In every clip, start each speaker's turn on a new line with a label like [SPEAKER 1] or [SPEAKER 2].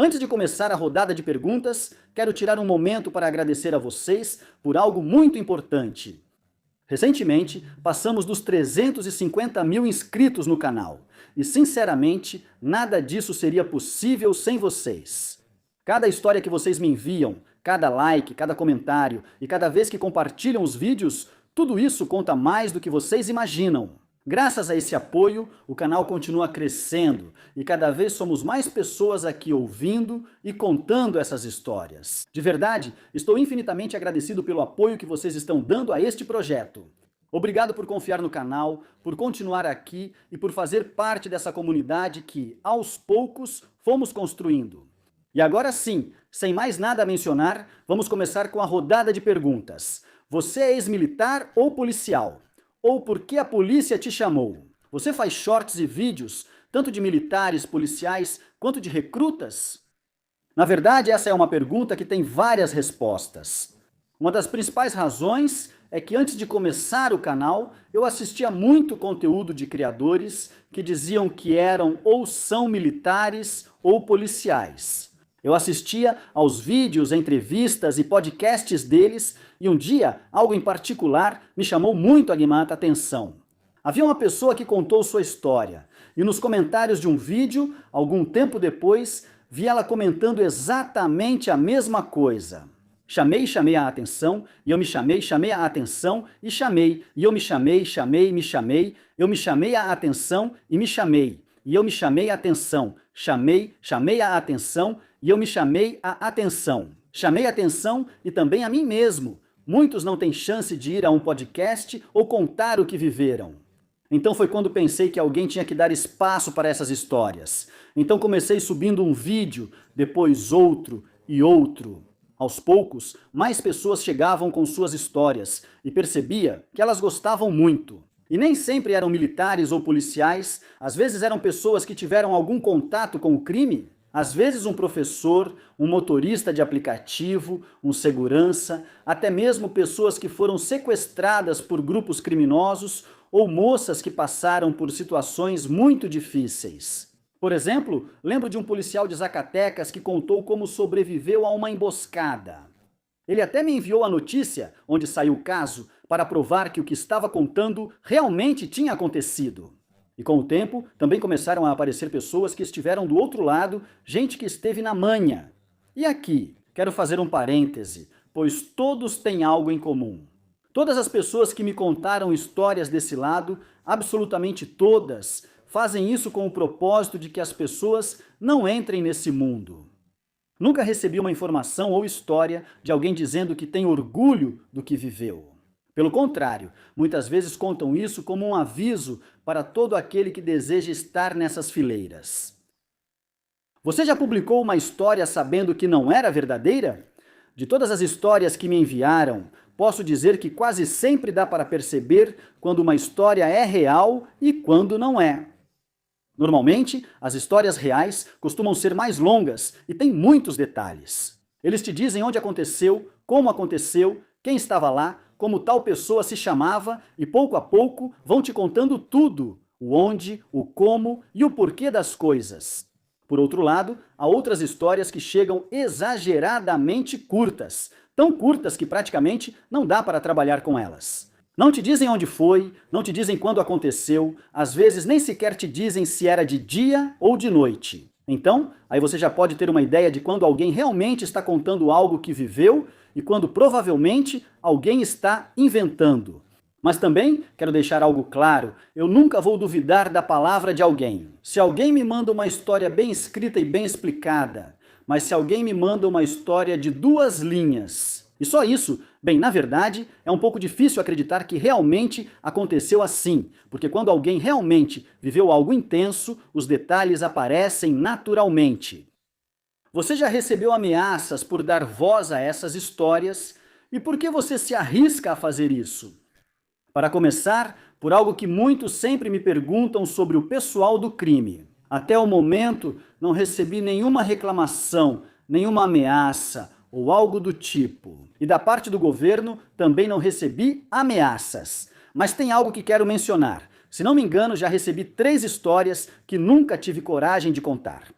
[SPEAKER 1] Antes de começar a rodada de perguntas, quero tirar um momento para agradecer a vocês por algo muito importante. Recentemente, passamos dos 350 mil inscritos no canal e, sinceramente, nada disso seria possível sem vocês. Cada história que vocês me enviam, cada like, cada comentário e cada vez que compartilham os vídeos, tudo isso conta mais do que vocês imaginam. Graças a esse apoio, o canal continua crescendo e cada vez somos mais pessoas aqui ouvindo e contando essas histórias. De verdade, estou infinitamente agradecido pelo apoio que vocês estão dando a este projeto. Obrigado por confiar no canal, por continuar aqui e por fazer parte dessa comunidade que, aos poucos, fomos construindo. E agora sim, sem mais nada a mencionar, vamos começar com a rodada de perguntas. Você é ex-militar ou policial? Ou por que a polícia te chamou? Você faz shorts e vídeos, tanto de militares, policiais, quanto de recrutas? Na verdade, essa é uma pergunta que tem várias respostas. Uma das principais razões é que antes de começar o canal, eu assistia muito conteúdo de criadores que diziam que eram ou são militares ou policiais. Eu assistia aos vídeos, entrevistas e podcasts deles e um dia, algo em particular me chamou muito a atenção. Havia uma pessoa que contou sua história e nos comentários de um vídeo, algum tempo depois, vi ela comentando exatamente a mesma coisa. Chamei a atenção, e eu me chamei a atenção, e chamei, e eu me chamei, me chamei, eu me chamei a atenção e me chamei, e eu me chamei a atenção, chamei a atenção, e eu me chamei a atenção. Chamei a atenção e também a mim mesmo. Muitos não têm chance de ir a um podcast ou contar o que viveram. Então foi quando pensei que alguém tinha que dar espaço para essas histórias. Então comecei subindo um vídeo, depois outro e outro. Aos poucos, mais pessoas chegavam com suas histórias e percebia que elas gostavam muito. E nem sempre eram militares ou policiais, às vezes eram pessoas que tiveram algum contato com o crime. Às vezes um professor, um motorista de aplicativo, um segurança, até mesmo pessoas que foram sequestradas por grupos criminosos ou moças que passaram por situações muito difíceis. Por exemplo, lembro de um policial de Zacatecas que contou como sobreviveu a uma emboscada. Ele até me enviou a notícia onde saiu o caso para provar que o que estava contando realmente tinha acontecido. E com o tempo, também começaram a aparecer pessoas que estiveram do outro lado, gente que esteve na manha. E aqui, quero fazer um parêntese, pois todos têm algo em comum. Todas as pessoas que me contaram histórias desse lado, absolutamente todas, fazem isso com o propósito de que as pessoas não entrem nesse mundo. Nunca recebi uma informação ou história de alguém dizendo que tem orgulho do que viveu. Pelo contrário, muitas vezes contam isso como um aviso para todo aquele que deseja estar nessas fileiras. Você já publicou uma história sabendo que não era verdadeira? De todas as histórias que me enviaram, posso dizer que quase sempre dá para perceber quando uma história é real e quando não é. Normalmente, as histórias reais costumam ser mais longas e têm muitos detalhes. Eles te dizem onde aconteceu, como aconteceu, quem estava lá, como tal pessoa se chamava e pouco a pouco vão te contando tudo, o onde, o como e o porquê das coisas. Por outro lado, há outras histórias que chegam exageradamente curtas, tão curtas que praticamente não dá para trabalhar com elas. Não te dizem onde foi, não te dizem quando aconteceu, às vezes nem sequer te dizem se era de dia ou de noite. Então, aí você já pode ter uma ideia de quando alguém realmente está contando algo que viveu e quando provavelmente alguém está inventando. Mas também quero deixar algo claro, eu nunca vou duvidar da palavra de alguém. Se alguém me manda uma história bem escrita e bem explicada, mas se alguém me manda uma história de 2 linhas, e só isso, bem, na verdade, é um pouco difícil acreditar que realmente aconteceu assim, porque quando alguém realmente viveu algo intenso, os detalhes aparecem naturalmente. Você já recebeu ameaças por dar voz a essas histórias? E por que você se arrisca a fazer isso? Para começar, por algo que muitos sempre me perguntam sobre o pessoal do crime. Até o momento, não recebi nenhuma reclamação, nenhuma ameaça ou algo do tipo. E da parte do governo, também não recebi ameaças. Mas tem algo que quero mencionar. Se não me engano, já recebi 3 histórias que nunca tive coragem de contar.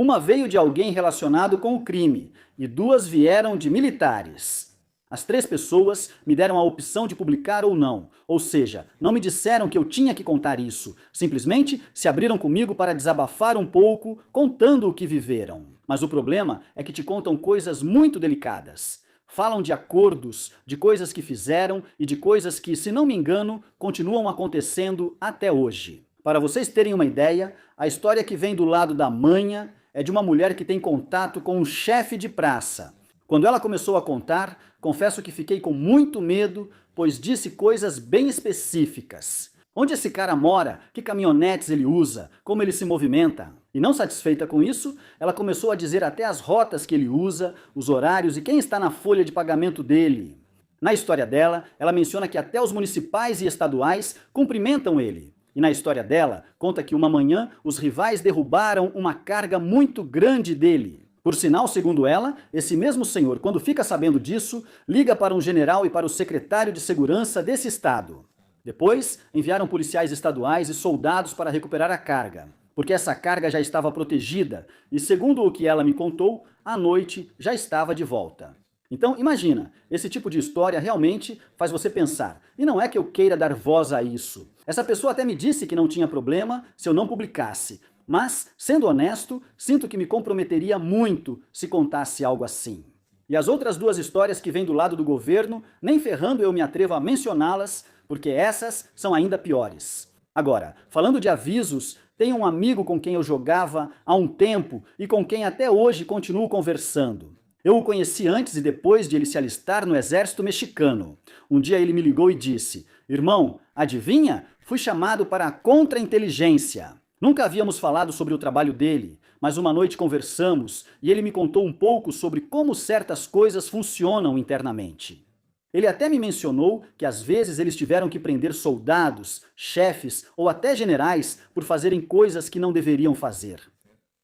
[SPEAKER 1] Uma veio de alguém relacionado com o crime e 2 vieram de militares. As 3 pessoas me deram a opção de publicar ou não, ou seja, não me disseram que eu tinha que contar isso, simplesmente se abriram comigo para desabafar um pouco, contando o que viveram. Mas o problema é que te contam coisas muito delicadas. Falam de acordos, de coisas que fizeram e de coisas que, se não me engano, continuam acontecendo até hoje. Para vocês terem uma ideia, a história que vem do lado da manha é de uma mulher que tem contato com um chefe de praça. Quando ela começou a contar, confesso que fiquei com muito medo, pois disse coisas bem específicas. Onde esse cara mora? Que caminhonetes ele usa? Como ele se movimenta? E não satisfeita com isso, ela começou a dizer até as rotas que ele usa, os horários e quem está na folha de pagamento dele. Na história dela, ela menciona que até os municipais e estaduais cumprimentam ele. E na história dela, conta que uma manhã os rivais derrubaram uma carga muito grande dele. Por sinal, segundo ela, esse mesmo senhor, quando fica sabendo disso, liga para um general e para o secretário de segurança desse estado. Depois, enviaram policiais estaduais e soldados para recuperar a carga, porque essa carga já estava protegida e, segundo o que ela me contou, à noite já estava de volta. Então, imagina, esse tipo de história realmente faz você pensar. E não é que eu queira dar voz a isso. Essa pessoa até me disse que não tinha problema se eu não publicasse, mas, sendo honesto, sinto que me comprometeria muito se contasse algo assim. E as outras 2 histórias que vêm do lado do governo, nem ferrando eu me atrevo a mencioná-las, porque essas são ainda piores. Agora, falando de avisos, tenho um amigo com quem eu jogava há um tempo e com quem até hoje continuo conversando. Eu o conheci antes e depois de ele se alistar no exército mexicano. Um dia ele me ligou e disse: "Irmão, adivinha? Fui chamado para a contra-inteligência." Nunca havíamos falado sobre o trabalho dele, mas uma noite conversamos e ele me contou um pouco sobre como certas coisas funcionam internamente. Ele até me mencionou que às vezes eles tiveram que prender soldados, chefes ou até generais por fazerem coisas que não deveriam fazer.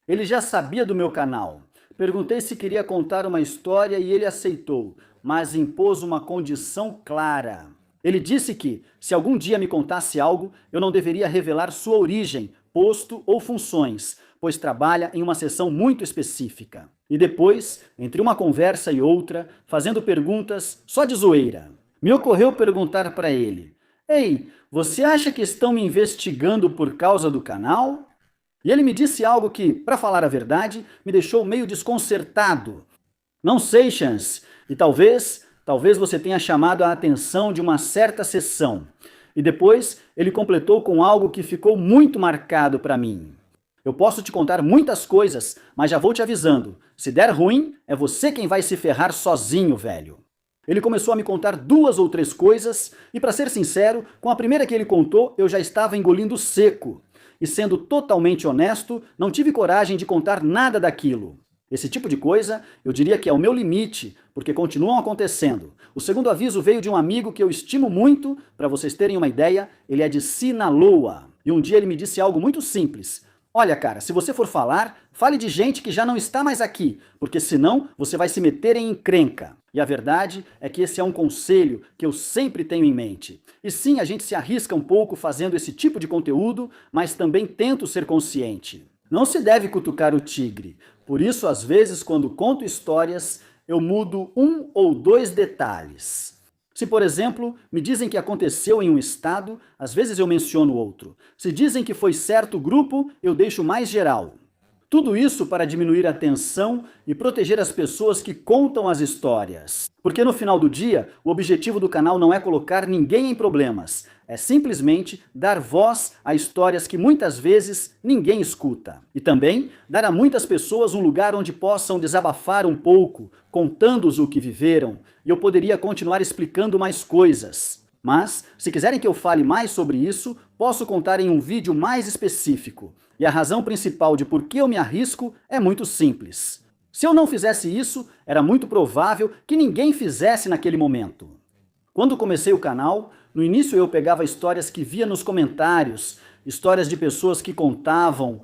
[SPEAKER 1] Ele já sabia do meu canal. Perguntei se queria contar uma história e ele aceitou, mas impôs uma condição clara. Ele disse que, se algum dia me contasse algo, eu não deveria revelar sua origem, posto ou funções, pois trabalha em uma seção muito específica. E depois, entre uma conversa e outra, fazendo perguntas só de zoeira, me ocorreu perguntar para ele: "Ei, você acha que estão me investigando por causa do canal?" E ele me disse algo que, para falar a verdade, me deixou meio desconcertado. "Não sei, Chance, e talvez você tenha chamado a atenção de uma certa seção." E depois ele completou com algo que ficou muito marcado para mim: "Eu posso te contar muitas coisas, mas já vou te avisando, se der ruim, é você quem vai se ferrar sozinho, velho." Ele começou a me contar 2 ou 3 coisas, e para ser sincero, com a primeira que ele contou, eu já estava engolindo seco. E sendo totalmente honesto, não tive coragem de contar nada daquilo. Esse tipo de coisa, eu diria que é o meu limite, porque continuam acontecendo. O segundo aviso veio de um amigo que eu estimo muito, para vocês terem uma ideia, ele é de Sinaloa. E um dia ele me disse algo muito simples: "Olha, cara, se você for falar, fale de gente que já não está mais aqui, porque senão você vai se meter em encrenca." E a verdade é que esse é um conselho que eu sempre tenho em mente. E sim, a gente se arrisca um pouco fazendo esse tipo de conteúdo, mas também tento ser consciente. Não se deve cutucar o tigre. Por isso, às vezes, quando conto histórias, eu mudo 1 ou 2 detalhes. Se, por exemplo, me dizem que aconteceu em um estado, às vezes eu menciono outro. Se dizem que foi certo grupo, eu deixo mais geral. Tudo isso para diminuir a tensão e proteger as pessoas que contam as histórias. Porque no final do dia, o objetivo do canal não é colocar ninguém em problemas, é simplesmente dar voz a histórias que muitas vezes ninguém escuta. E também dar a muitas pessoas um lugar onde possam desabafar um pouco, contando-os o que viveram, e eu poderia continuar explicando mais coisas. Mas, se quiserem que eu fale mais sobre isso, posso contar em um vídeo mais específico. E a razão principal de por que eu me arrisco é muito simples. Se eu não fizesse isso, era muito provável que ninguém fizesse naquele momento. Quando comecei o canal, no início eu pegava histórias que via nos comentários, histórias de pessoas que contavam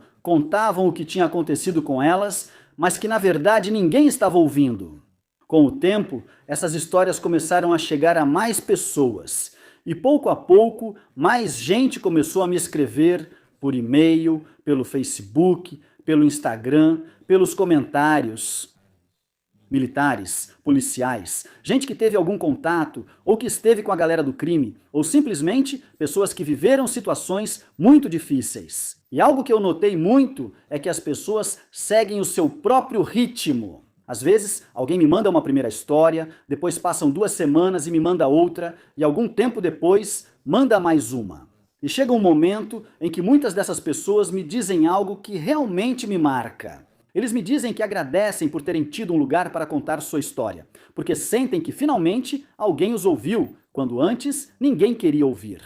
[SPEAKER 1] o que tinha acontecido com elas, mas que na verdade ninguém estava ouvindo. Com o tempo, essas histórias começaram a chegar a mais pessoas, e pouco a pouco, mais gente começou a me escrever por e-mail, pelo Facebook, pelo Instagram, pelos comentários. Militares, policiais, gente que teve algum contato ou que esteve com a galera do crime, ou simplesmente pessoas que viveram situações muito difíceis. E algo que eu notei muito é que as pessoas seguem o seu próprio ritmo. Às vezes, alguém me manda uma primeira história, depois passam 2 semanas e me manda outra, e algum tempo depois, manda mais uma. E chega um momento em que muitas dessas pessoas me dizem algo que realmente me marca. Eles me dizem que agradecem por terem tido um lugar para contar sua história, porque sentem que finalmente alguém os ouviu, quando antes ninguém queria ouvir.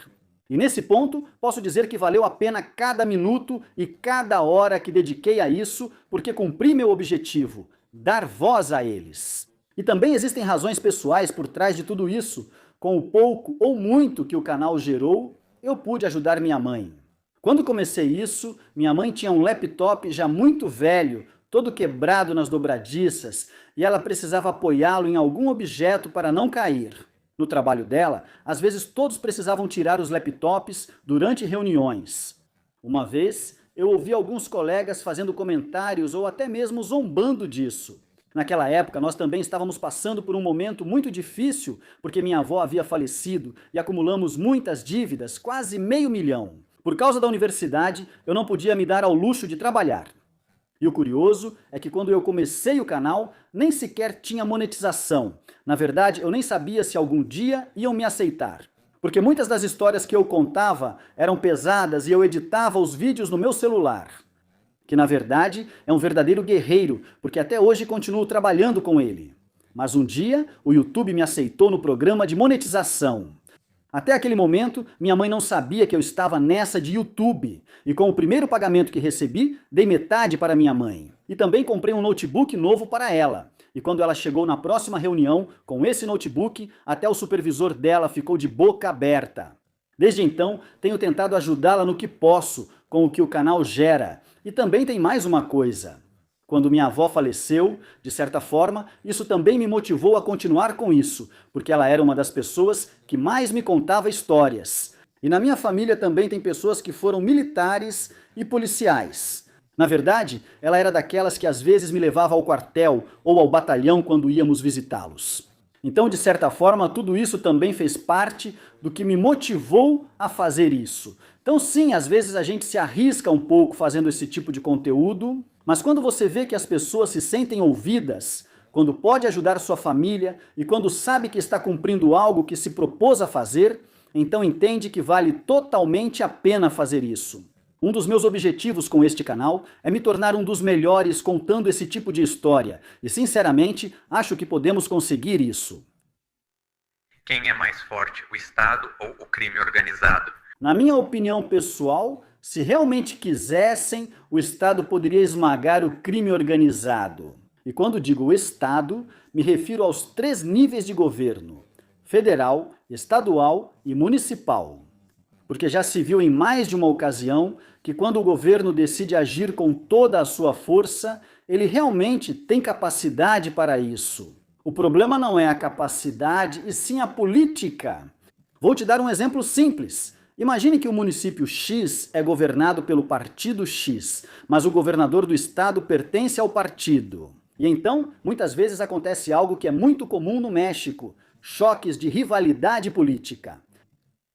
[SPEAKER 1] E nesse ponto, posso dizer que valeu a pena cada minuto e cada hora que dediquei a isso, porque cumpri meu objetivo, dar voz a eles. E também existem razões pessoais por trás de tudo isso. Com o pouco ou muito que o canal gerou, eu pude ajudar minha mãe. Quando comecei isso, minha mãe tinha um laptop já muito velho, todo quebrado nas dobradiças, e ela precisava apoiá-lo em algum objeto para não cair. No trabalho dela, às vezes todos precisavam tirar os laptops durante reuniões. Uma vez, eu ouvi alguns colegas fazendo comentários ou até mesmo zombando disso. Naquela época, nós também estávamos passando por um momento muito difícil, porque minha avó havia falecido e acumulamos muitas dívidas, quase $500 mil. Por causa da universidade, eu não podia me dar ao luxo de trabalhar. E o curioso é que quando eu comecei o canal, nem sequer tinha monetização. Na verdade, eu nem sabia se algum dia iam me aceitar. Porque muitas das histórias que eu contava eram pesadas e eu editava os vídeos no meu celular. Que na verdade é um verdadeiro guerreiro, porque até hoje continuo trabalhando com ele. Mas um dia, o YouTube me aceitou no programa de monetização. Até aquele momento, minha mãe não sabia que eu estava nessa de YouTube. E com o primeiro pagamento que recebi, dei metade para minha mãe. E também comprei um notebook novo para ela. E quando ela chegou na próxima reunião, com esse notebook, até o supervisor dela ficou de boca aberta. Desde então, tenho tentado ajudá-la no que posso, com o que o canal gera. E também tem mais uma coisa. Quando minha avó faleceu, de certa forma, isso também me motivou a continuar com isso, porque ela era uma das pessoas que mais me contava histórias. E na minha família também tem pessoas que foram militares e policiais. Na verdade, ela era daquelas que às vezes me levava ao quartel ou ao batalhão quando íamos visitá-los. Então, de certa forma, tudo isso também fez parte do que me motivou a fazer isso. Então sim, às vezes a gente se arrisca um pouco fazendo esse tipo de conteúdo, mas quando você vê que as pessoas se sentem ouvidas, quando pode ajudar sua família e quando sabe que está cumprindo algo que se propôs a fazer, então entende que vale totalmente a pena fazer isso. Um dos meus objetivos com este canal é me tornar um dos melhores contando esse tipo de história, e sinceramente acho que podemos conseguir isso.
[SPEAKER 2] Quem é mais forte, o Estado ou o crime organizado?
[SPEAKER 1] Na minha opinião pessoal, se realmente quisessem, o Estado poderia esmagar o crime organizado. E quando digo Estado, me refiro aos 3 níveis de governo: federal, estadual e municipal. Porque já se viu em mais de uma ocasião que quando o governo decide agir com toda a sua força, ele realmente tem capacidade para isso. O problema não é a capacidade, e sim a política. Vou te dar um exemplo simples. Imagine que o município X é governado pelo partido X, mas o governador do estado pertence ao partido. E então, muitas vezes acontece algo que é muito comum no México: choques de rivalidade política.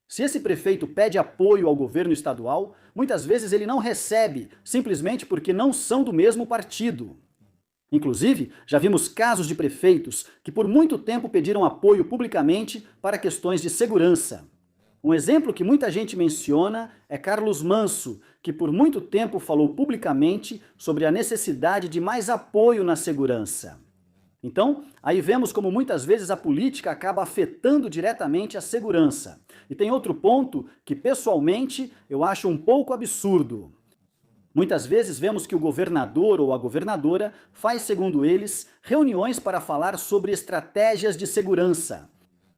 [SPEAKER 1] Se esse prefeito pede apoio ao governo estadual, muitas vezes ele não recebe, simplesmente porque não são do mesmo partido. Inclusive, já vimos casos de prefeitos que por muito tempo pediram apoio publicamente para questões de segurança. Um exemplo que muita gente menciona é Carlos Manso, que por muito tempo falou publicamente sobre a necessidade de mais apoio na segurança. Então, aí vemos como muitas vezes a política acaba afetando diretamente a segurança. E tem outro ponto que, pessoalmente, eu acho um pouco absurdo. Muitas vezes vemos que o governador ou a governadora faz, segundo eles, reuniões para falar sobre estratégias de segurança.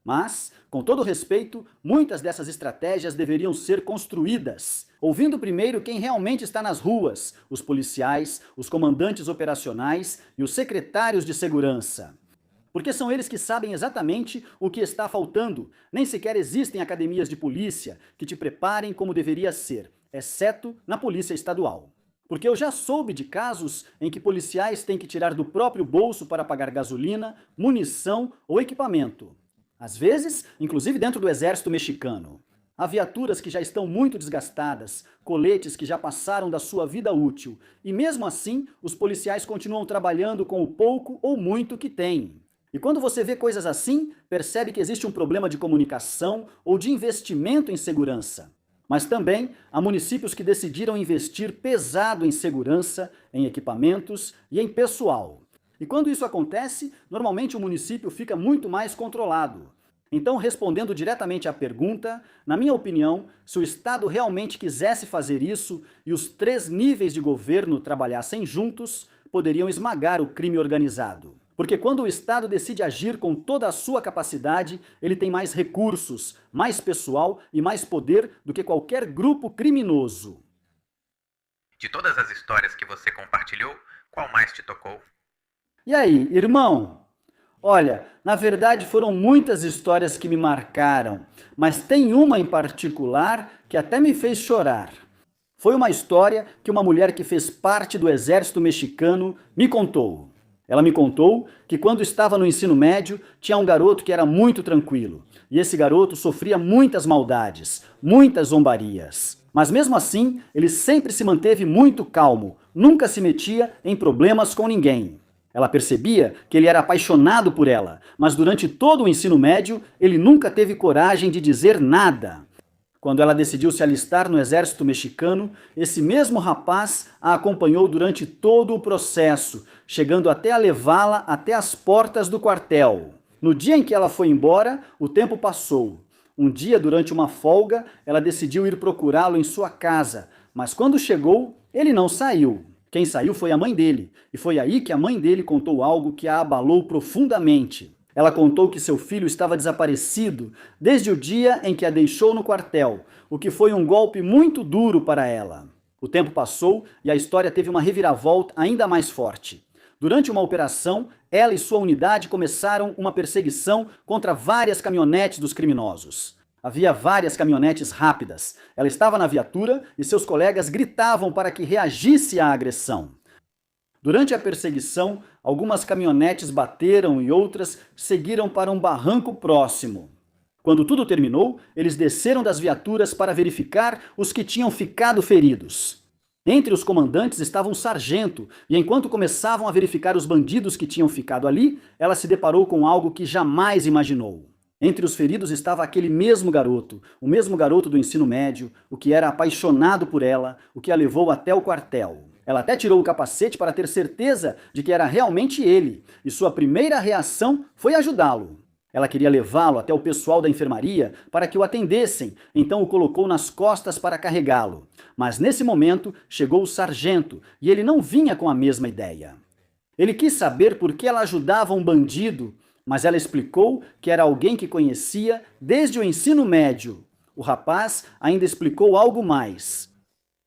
[SPEAKER 1] Mas, com todo respeito, muitas dessas estratégias deveriam ser construídas, ouvindo primeiro quem realmente está nas ruas, os policiais, os comandantes operacionais e os secretários de segurança. Porque são eles que sabem exatamente o que está faltando. Nem sequer existem academias de polícia que te preparem como deveria ser, exceto na polícia estadual. Porque eu já soube de casos em que policiais têm que tirar do próprio bolso para pagar gasolina, munição ou equipamento. Às vezes, inclusive dentro do exército mexicano. Há viaturas que já estão muito desgastadas, coletes que já passaram da sua vida útil, e mesmo assim, os policiais continuam trabalhando com o pouco ou muito que têm. E quando você vê coisas assim, percebe que existe um problema de comunicação ou de investimento em segurança. Mas também há municípios que decidiram investir pesado em segurança, em equipamentos e em pessoal. E quando isso acontece, normalmente o município fica muito mais controlado. Então, respondendo diretamente à pergunta, na minha opinião, se o Estado realmente quisesse fazer isso e os 3 níveis de governo trabalhassem juntos, poderiam esmagar o crime organizado. Porque quando o Estado decide agir com toda a sua capacidade, ele tem mais recursos, mais pessoal e mais poder do que qualquer grupo criminoso.
[SPEAKER 2] De todas as histórias que você compartilhou, qual mais te tocou?
[SPEAKER 1] E aí, irmão? Olha, na verdade foram muitas histórias que me marcaram, mas tem uma em particular que até me fez chorar. Foi uma história que uma mulher que fez parte do exército mexicano me contou. Ela me contou que quando estava no ensino médio, tinha um garoto que era muito tranquilo. E esse garoto sofria muitas maldades, muitas zombarias. Mas mesmo assim, ele sempre se manteve muito calmo, nunca se metia em problemas com ninguém. Ela percebia que ele era apaixonado por ela, mas durante todo o ensino médio, ele nunca teve coragem de dizer nada. Quando ela decidiu se alistar no exército mexicano, esse mesmo rapaz a acompanhou durante todo o processo, chegando até a levá-la até as portas do quartel. No dia em que ela foi embora, o tempo passou. Um dia, durante uma folga, ela decidiu ir procurá-lo em sua casa, mas quando chegou, ele não saiu. Quem saiu foi a mãe dele, e foi aí que a mãe dele contou algo que a abalou profundamente. Ela contou que seu filho estava desaparecido desde o dia em que a deixou no quartel, o que foi um golpe muito duro para ela. O tempo passou e a história teve uma reviravolta ainda mais forte. Durante uma operação, ela e sua unidade começaram uma perseguição contra várias caminhonetes dos criminosos. Havia várias caminhonetes rápidas. Ela estava na viatura e seus colegas gritavam para que reagisse à agressão. Durante a perseguição, algumas caminhonetes bateram e outras seguiram para um barranco próximo. Quando tudo terminou, eles desceram das viaturas para verificar os que tinham ficado feridos. Entre os comandantes estava um sargento, e enquanto começavam a verificar os bandidos que tinham ficado ali, ela se deparou com algo que jamais imaginou. Entre os feridos estava aquele mesmo garoto, o mesmo garoto do ensino médio, o que era apaixonado por ela, o que a levou até o quartel. Ela até tirou o capacete para ter certeza de que era realmente ele, e sua primeira reação foi ajudá-lo. Ela queria levá-lo até o pessoal da enfermaria para que o atendessem, então o colocou nas costas para carregá-lo. Mas nesse momento chegou o sargento, e ele não vinha com a mesma ideia. Ele quis saber por que ela ajudava um bandido, mas ela explicou que era alguém que conhecia desde o ensino médio. O rapaz ainda explicou algo mais.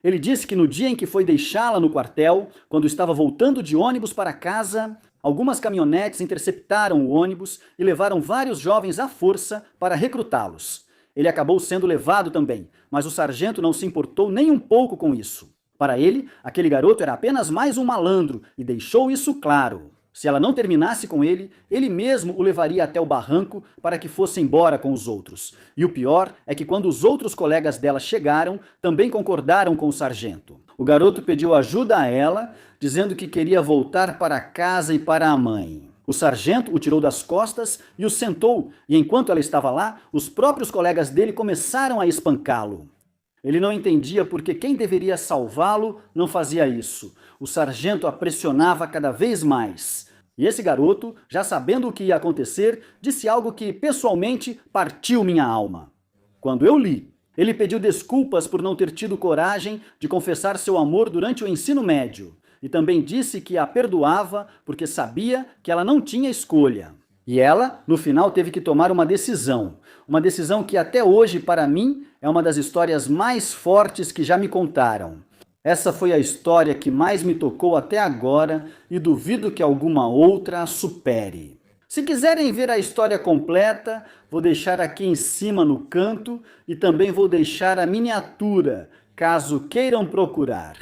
[SPEAKER 1] Ele disse que no dia em que foi deixá-la no quartel, quando estava voltando de ônibus para casa, algumas caminhonetes interceptaram o ônibus e levaram vários jovens à força para recrutá-los. Ele acabou sendo levado também, mas o sargento não se importou nem um pouco com isso. Para ele, aquele garoto era apenas mais um malandro e deixou isso claro. Se ela não terminasse com ele, ele mesmo o levaria até o barranco para que fosse embora com os outros. E o pior é que quando os outros colegas dela chegaram, também concordaram com o sargento. O garoto pediu ajuda a ela, dizendo que queria voltar para casa e para a mãe. O sargento o tirou das costas e o sentou, e enquanto ela estava lá, os próprios colegas dele começaram a espancá-lo. Ele não entendia porque quem deveria salvá-lo não fazia isso. O sargento a pressionava cada vez mais. E esse garoto, já sabendo o que ia acontecer, disse algo que pessoalmente partiu minha alma. Quando eu li, ele pediu desculpas por não ter tido coragem de confessar seu amor durante o ensino médio. E também disse que a perdoava porque sabia que ela não tinha escolha. E ela, no final, teve que tomar uma decisão. Uma decisão que até hoje, para mim, é uma das histórias mais fortes que já me contaram. Essa foi a história que mais me tocou até agora e duvido que alguma outra a supere. Se quiserem ver a história completa, vou deixar aqui em cima no canto e também vou deixar a miniatura, caso queiram procurar.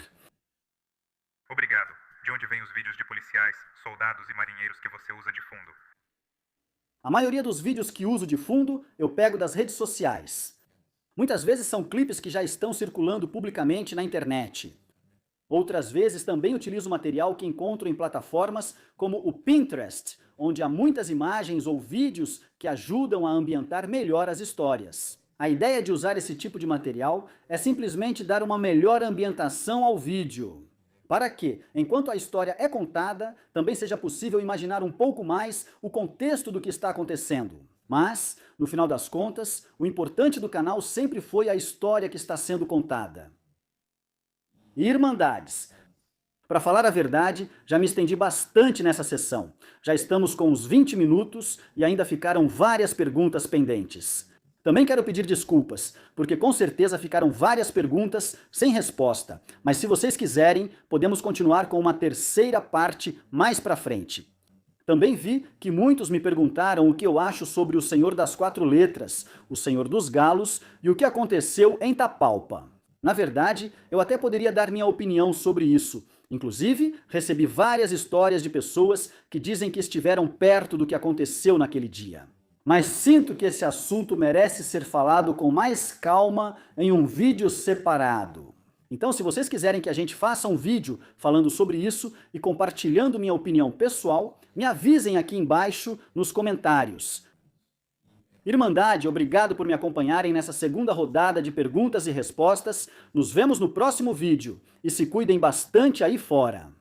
[SPEAKER 3] Obrigado. De onde vêm os vídeos de policiais, soldados e marinheiros que você usa de fundo?
[SPEAKER 1] A maioria dos vídeos que uso de fundo eu pego das redes sociais. Muitas vezes são clipes que já estão circulando publicamente na internet. Outras vezes também utilizo material que encontro em plataformas como o Pinterest, onde há muitas imagens ou vídeos que ajudam a ambientar melhor as histórias. A ideia de usar esse tipo de material é simplesmente dar uma melhor ambientação ao vídeo, para que, enquanto a história é contada, também seja possível imaginar um pouco mais o contexto do que está acontecendo. Mas, no final das contas, o importante do canal sempre foi a história que está sendo contada. Irmandades. Para falar a verdade, já me estendi bastante nessa sessão. Já estamos com uns 20 minutos e ainda ficaram várias perguntas pendentes. Também quero pedir desculpas, porque com certeza ficaram várias perguntas sem resposta, mas se vocês quiserem, podemos continuar com uma terceira parte mais pra frente. Também vi que muitos me perguntaram o que eu acho sobre o Senhor das Quatro Letras, o Senhor dos Galos e o que aconteceu em Tapalpa. Na verdade, eu até poderia dar minha opinião sobre isso. Inclusive, recebi várias histórias de pessoas que dizem que estiveram perto do que aconteceu naquele dia. Mas sinto que esse assunto merece ser falado com mais calma em um vídeo separado. Então, se vocês quiserem que a gente faça um vídeo falando sobre isso e compartilhando minha opinião pessoal, me avisem aqui embaixo nos comentários. Irmandade, obrigado por me acompanharem nessa segunda rodada de perguntas e respostas. Nos vemos no próximo vídeo e se cuidem bastante aí fora.